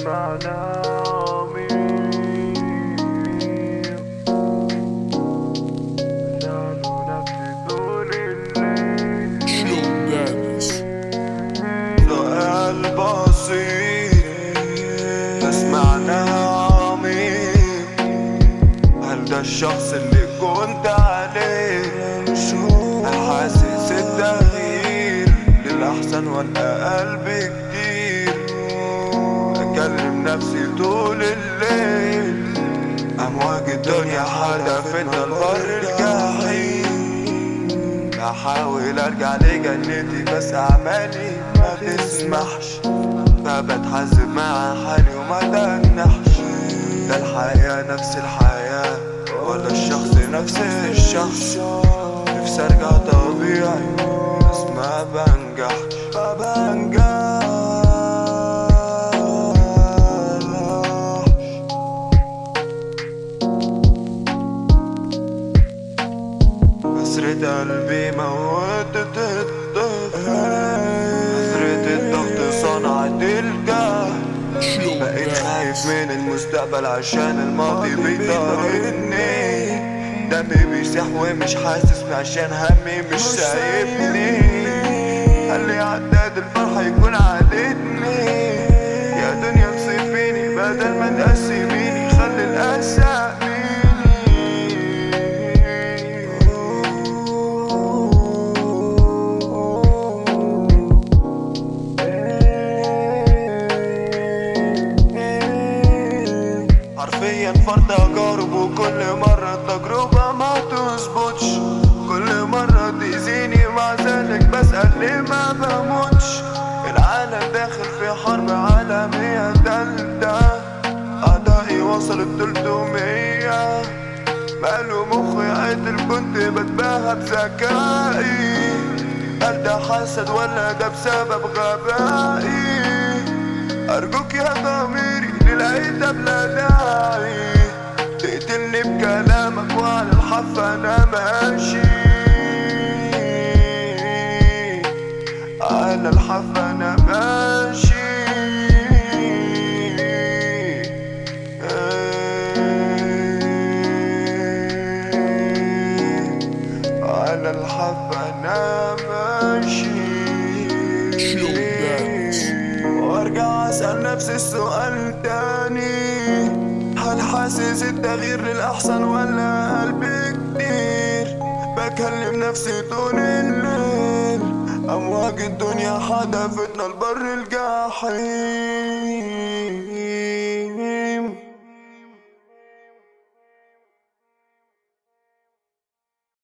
معنى عميق سألوا نفسي طول الليل. سؤال بسيط بس معناها عميق، هل ده الشخص اللي كنت عليه؟ هل حاسس التغيير للأحسن ولا قلبي كتير؟ أكلم نفسي طول الليل، أمواج الدنيا حدفتنا البر الجحيم. بحاول أرجع لجنتي بس أعمالي ما تسمحش، فبتحزب مع حالي وما تنحش. ده الحياة نفس الحياة ولا الشخص نفس الشخص؟ نفسي أرجع طبيعي بس ما بنجحش. كسرة قلبي موتت الضغط، كسرة الضغط صنعت الجهل. بقيت خايف من المستقبل عشان الماضي بيطاردني. دمي بيسيح ومش حاسس عشان همي مش سايبني. خلي عداد الفرحة يكون عادتني، يا دنيا تصيبيني بدل ما تقسميني. خلي الأسى حرفيا فرد تجارب، وكل مرة التجربة ما تظبطش. كل مرة تأذيني مع ذلك بسأل ليه ما بموتش. العالم داخل في حرب عالمية تالتة، أعدائي وصلت 300. ماله مخي عدل كنت بتباهى بذكائي. هل ده حسد ولا ده بسبب غبائي؟ أرجوك يا ضميري للعيدة بلا داعي، تقتلني بكلامك وعلى الحف أنا ماشي. على الحف أنا ماشي. على الحف أنا ماشي. وارجع اسأل نفسي السؤال تاني، هل حاسس التغيير للأحسن ولا قلبي كتير؟ بكلم نفسي طول الليل، أمواج الدنيا حدفتنا البر الجحيم.